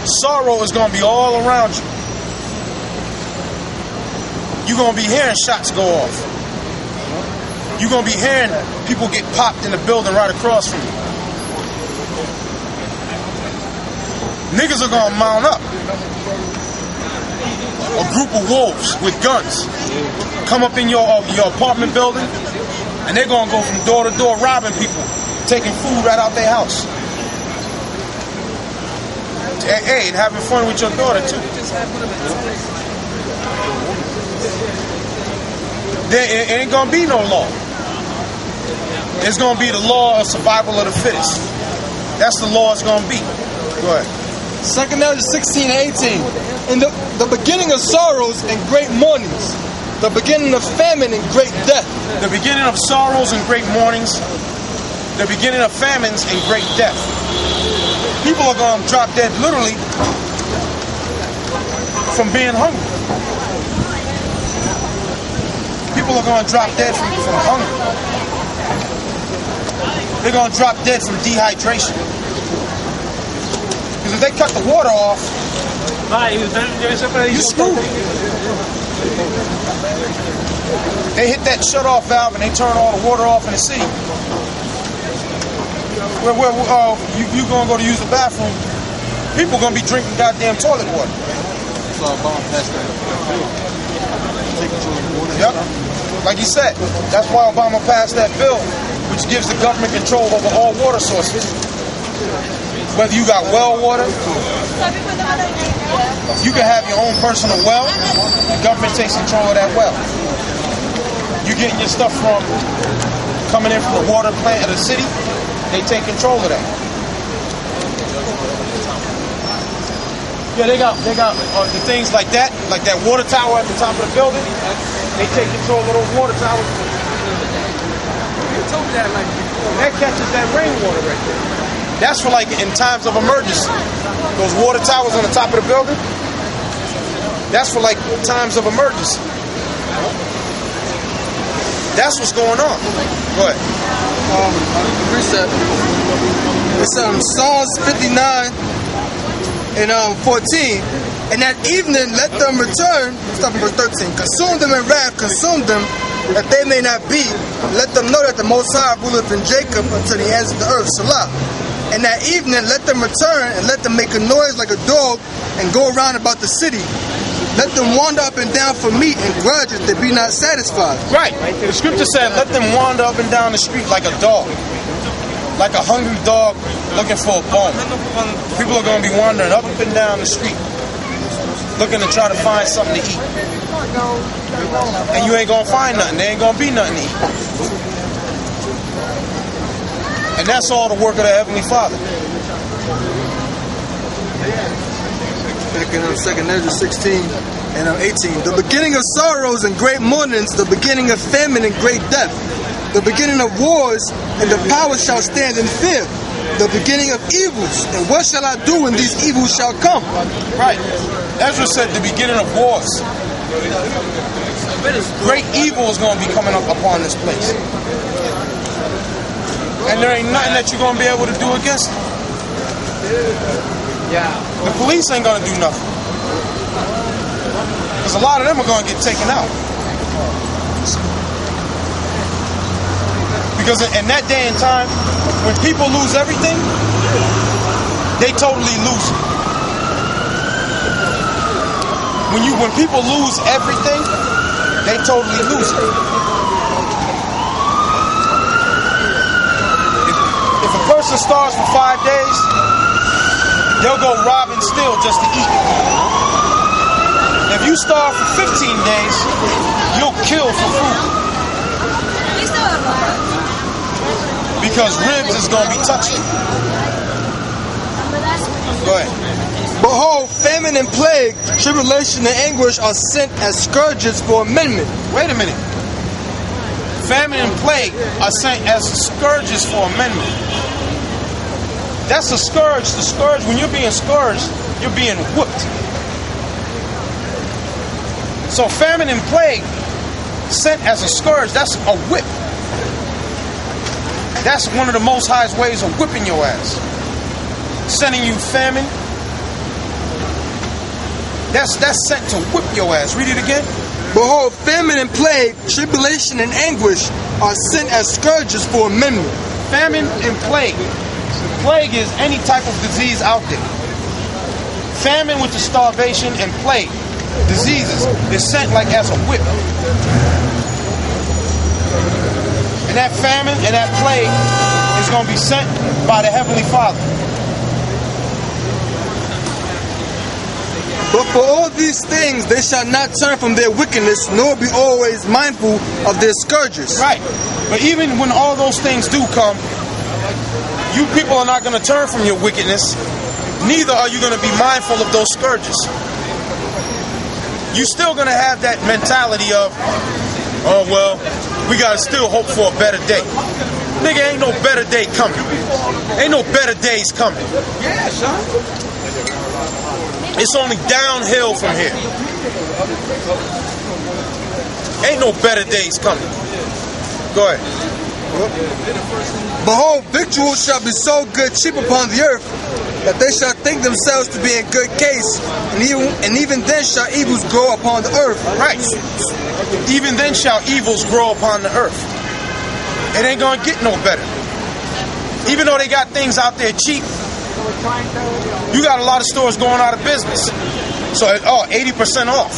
sorrow is going to be all around you. You're going to be hearing shots go off. You're going to be hearing people get popped in the building right across from you. Niggas are going to mount up. A group of wolves with guns come up in your apartment building, and they're going to go from door to door robbing people, taking food right out their house. Hey, and having fun with your daughter too. There ain't gonna be no law. It's gonna be the law of survival of the fittest. That's the law it's gonna be. Go ahead. 2 Ezra 16:18. In the beginning of sorrows and great mournings, the beginning of famine and great death. The beginning of sorrows and great mournings, the beginning of famines and great death. People are going to drop dead literally from being hungry. People are going to drop dead from hunger. They're going to drop dead from dehydration. Because if they cut the water off, you screwed. They hit that shut-off valve and they turn all the water off in the city. Where you gonna go to use the bathroom, people gonna be drinking goddamn toilet water. Yep. Like you said, that's why Obama passed that bill, which gives the government control over all water sources. Whether you got well water, you can have your own personal well, the government takes control of that well. You getting your stuff from coming in from the water plant of the city, they take control of that. Yeah, they got the things like that water tower at the top of the building. They take control of those water towers. You told me that like before. That catches that rainwater right there. That's for like in times of emergency. Those water towers on the top of the building. That's for like times of emergency. That's what's going on. Go ahead. Precept. It's Psalms 59 and 14. And that evening let them return. Stop at verse 13. Consume them in wrath, consume them, that they may not be. Let them know that the Most High ruleth in Jacob until the ends of the earth. Salah. And that evening let them return and let them make a noise like a dog and go around about the city. Let them wander up and down for meat and grudge if they be not satisfied. Right. The scripture said, let them wander up and down the street like a dog. Like a hungry dog looking for a bone. People are going to be wandering up and down the street, looking to try to find something to eat. And you ain't going to find nothing. There ain't going to be nothing to eat. And that's all the work of the Heavenly Father. Back in 2 Ezra 16 and 18. The beginning of sorrows and great mournings, the beginning of famine and great death, the beginning of wars, and the power shall stand in fear, the beginning of evils, and what shall I do when these evils shall come? Right. Ezra said the beginning of wars. Great evil is going to be coming up upon this place. And there ain't nothing that you're going to be able to do against it. The police ain't going to do nothing. Because a lot of them are going to get taken out. Because in that day and time, when people lose everything, they totally lose it. When people lose everything, they totally lose it. If a person starves for 5 days, they'll go rob and steal just to eat. If you starve for 15 days, you'll kill for food. Because ribs is going to be touching. Go ahead. Behold, famine and plague, tribulation and anguish are sent as scourges for amendment. Wait a minute. Famine and plague are sent as scourges for amendment. That's a scourge. The scourge, when you're being scourged, you're being whipped. So famine and plague sent as a scourge, that's a whip. That's one of the Most High's ways of whipping your ass. Sending you famine That's sent to whip your ass. Read it again. Behold, famine and plague, tribulation and anguish are sent as scourges for men. Famine and plague. Plague is any type of disease out there. Famine, which is starvation, and plague, diseases, is sent like as a whip. And that famine and that plague is going to be sent by the Heavenly Father. But for all these things, they shall not turn from their wickedness, nor be always mindful of their scourges. Right. But even when all those things do come, you people are not going to turn from your wickedness. Neither are you going to be mindful of those scourges. You're still going to have that mentality of, oh, well, we got to still hope for a better day. Nigga, ain't no better day coming. Ain't no better days coming. Yeah, son. It's only downhill from here. Ain't no better days coming. Go ahead. Behold, victuals shall be so good cheap upon the earth that they shall think themselves to be in good case, and even then shall evils grow upon the earth. Right. Even then shall evils grow upon the earth. It ain't gonna get no better. Even though they got things out there cheap, you got a lot of stores going out of business. So, 80% off.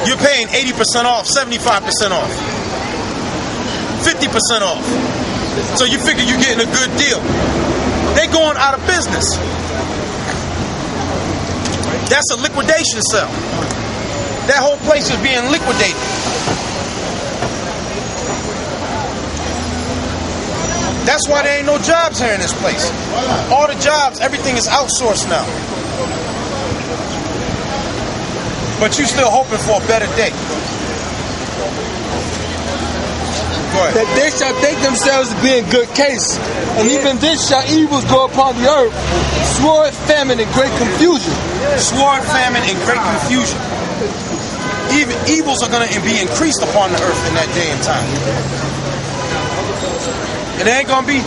You're paying 80% off, 75% off, 50% off. So you figure you're getting a good deal. They going out of business. That's a liquidation sale. That whole place is being liquidated. That's why there ain't no jobs here in this place. All the jobs, everything is outsourced now. But you still hoping for a better day. Go ahead. That they shall think themselves to be in good case, and even then shall evils go upon the earth, sword, famine, and great confusion. Sword, famine, and great confusion. Even evils are going to be increased upon the earth in that day and time. And there ain't gonna be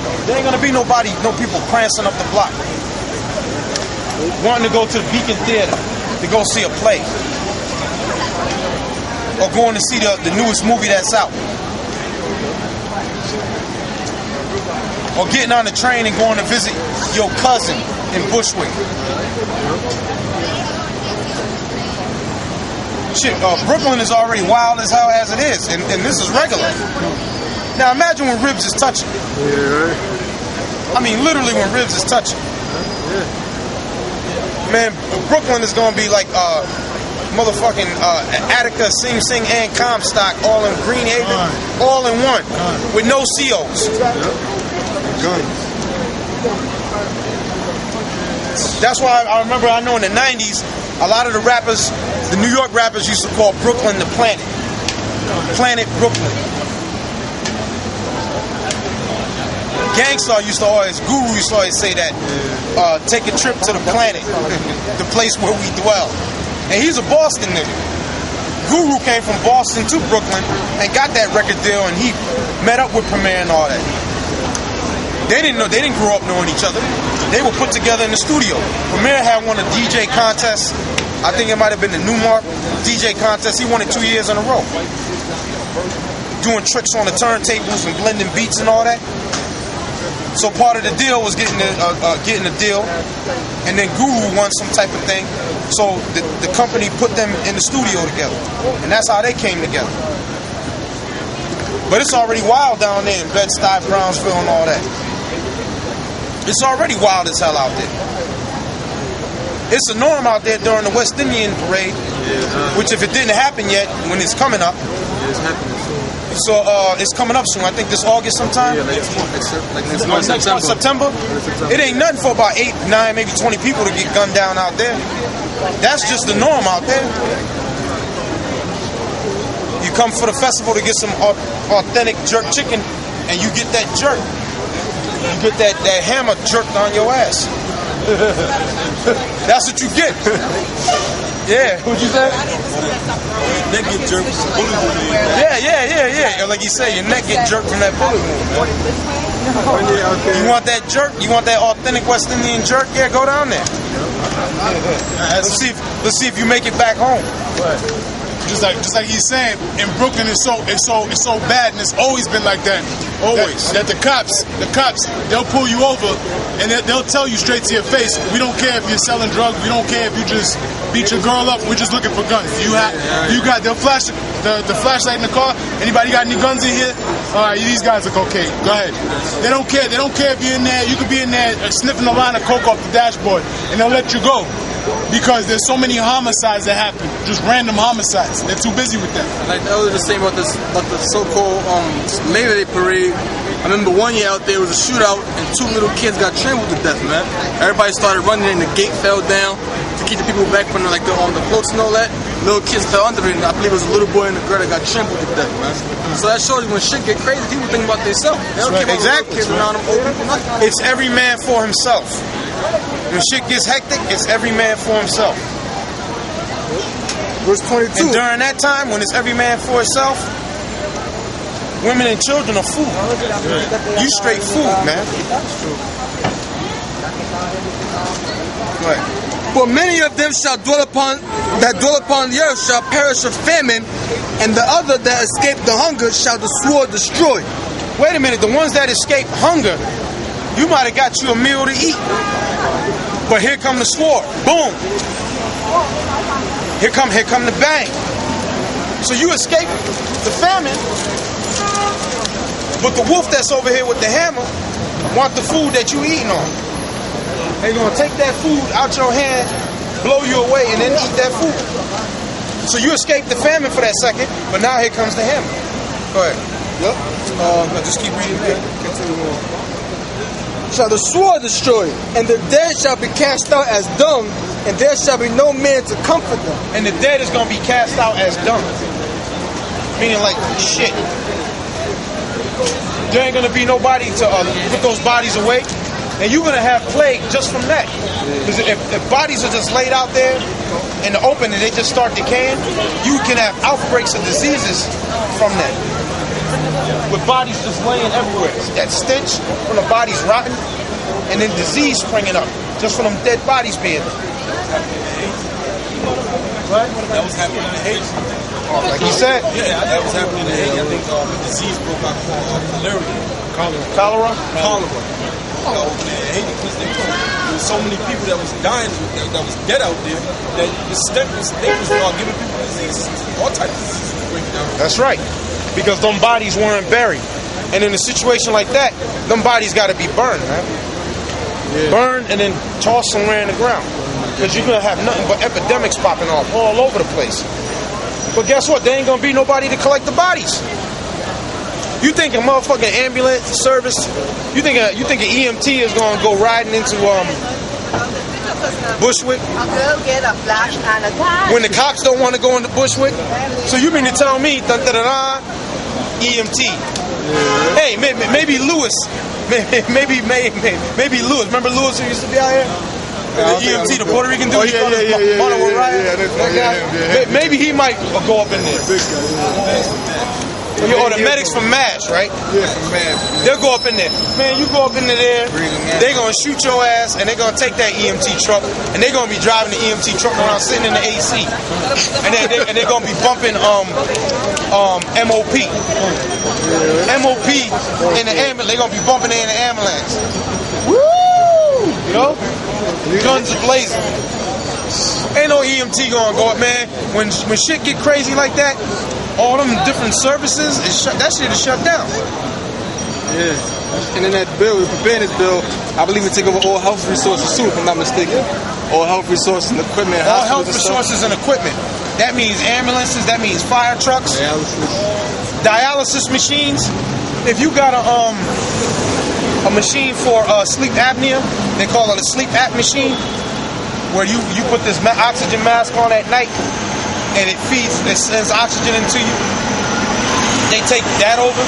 nobody, no people prancing up the block, wanting to go to the Beacon Theater to go see a play, or going to see the newest movie that's out, or getting on the train and going to visit your cousin in Bushwick. Shit, Brooklyn is already wild as hell as it is, and this is regular. Now imagine when Ribs is touching. Yeah, right. I mean, literally when Ribs is touching. Man, Brooklyn is gonna be like motherfucking Attica, Sing Sing, and Comstock, all in Greenhaven, all in one, with no COs. That's why I remember. I know in the '90s, a lot of the rappers, the New York rappers, used to call Brooklyn the Planet. Planet Brooklyn. Gangstar used to always, Guru used to always say that, take a trip to the planet, the place where we dwell. And he's a Boston nigga. Guru came from Boston to Brooklyn and got that record deal, and he met up with Premier and all that. They didn't grow up knowing each other. They were put together in the studio. Premier had won a DJ contest. I think it might have been the Newmark DJ contest. He won it 2 years in a row. Doing tricks on the turntables and blending beats and all that. So part of the deal was getting a deal, and then Guru won some type of thing. So the company put them in the studio together, and that's how they came together. But it's already wild down there in Bed-Stuy, Brownsville, and all that. It's already wild as hell out there. It's a norm out there during the West Indian parade, which if it didn't happen yet, when it's coming up. It's happening soon. So it's coming up soon. I think this August sometime. Yeah, next month, September. It ain't nothing for about 8, 9, maybe 20 people to get gunned down out there. That's just the norm out there. You come for the festival to get some authentic jerk chicken, and you get that jerk. You get that hammer jerked on your ass. That's what you get. Yeah, what'd you say? Neck get jerked. Yeah. Like you say, your neck get jerked from that bullet wound, man. You want that jerk? You want that authentic West Indian jerk? Yeah, go down there. Let's see if you make it back home. Just like he's saying, in Brooklyn it's so bad, and it's always been like that. Always. That the cops, they'll pull you over and they'll tell you straight to your face, we don't care if you're selling drugs, we don't care if you just beat your girl up, we're just looking for guns. They'll flash the flashlight in the car. Anybody got any guns in here? All right, these guys are cocaine. Go ahead. They don't care if you're in there. You could be in there sniffing a line of coke off the dashboard, and they'll let you go. Because there's so many homicides that happen, just random homicides. They're too busy with that. Like the elder was saying about the so-called Labor Day parade. I remember one year out there was a shootout and 2 little kids got trampled to death, man. Everybody started running and the gate fell down to keep the people back from the floats and all that. Little kids fell under it, and I believe it was a little boy in the girl that got trampled to death, man. So that shows you when shit get crazy, people think about themselves. They don't care about the little kids around them, old people, nothing. It's every man for himself. When shit gets hectic, it's every man for himself. Verse 22. And during that time, when it's every man for himself, women and children are food. You straight food, man. Right. For many of them shall dwell upon the earth shall perish of famine, and the other that escape the hunger shall the sword destroy. Wait a minute, the ones that escape hunger, you might have got you a meal to eat. But here come the sword. Boom. Here come the bang. So you escape the famine, but the wolf that's over here with the hammer want the food that you eating on. They're gonna take that food out your hand, blow you away, and then eat that food. So you escape the famine for that second, but now here comes the hammer. Go ahead. Yep. No, just keep reading that. Continue on. Shall the sword destroy, and the dead shall be cast out as dung, and there shall be no man to comfort them. And the dead is gonna be cast out as dung. Meaning like shit. There ain't gonna be nobody to put those bodies away. And you're gonna have plague just from that. Because if bodies are just laid out there in the open and they just start decaying, you can have outbreaks of diseases from that. With bodies just laying everywhere. That stench from the bodies rotting, and then disease springing up just from them dead bodies being there. Right? That was happening in Haiti. Like you said. Yeah, that was happening in Haiti. I think disease broke out called Cholera? Cholera. Oh man, Haiti, because there was so many people that was dying, that was dead out there, that the stench was giving people diseases, all types of diseases breaking down. That's right. Because them bodies weren't buried. And in a situation like that, them bodies got to be burned, man. Yeah. Burned and then tossed somewhere in the ground. Because you're going to have nothing but epidemics popping off all over the place. But guess what? There ain't going to be nobody to collect the bodies. You think a motherfucking ambulance service, you think an EMT is going to go riding into Bushwick? A girl get a flash and a tag. When the cops don't want to go into Bushwick? So you mean to tell me, EMT? Hey, maybe Lewis. Maybe Lewis. Remember Lewis who used to be out here? The EMT, the Puerto Rican dude. Maybe he might go up in there. Or the medics from MASH, right? Yeah, from MASH. They'll go up in there. Man, you go up into there, they're going to shoot your ass, and they're going to take that EMT truck, and they're going to be driving the EMT truck around sitting in the AC. And they're going to be bumping MOP. MOP in the ambulance. They're going to be bumping it in the ambulance. Woo! You know? Guns blazing. Ain't no EMT going to go up, man. When shit get crazy like that, all them different services, that shit is shut down. Yeah. And in that bill, the preparedness bill, I believe it take over all health resources too, if I'm not mistaken. All health resources and equipment. All health resources and equipment. That means ambulances, that means fire trucks. Dialysis machines. If you got a machine for sleep apnea, they call it a sleep app machine, where you put this oxygen mask on at night, and it sends oxygen into you. They take that over.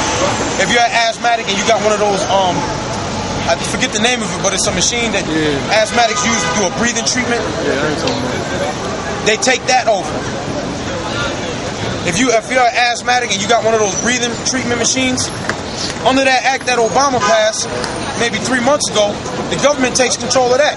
If you're an asthmatic and you got one of those, I forget the name of it, but it's a machine that asthmatics use to do a breathing treatment. They take that over. If you're an asthmatic and you got one of those breathing treatment machines, under that act that Obama passed maybe 3 months ago, the government takes control of that.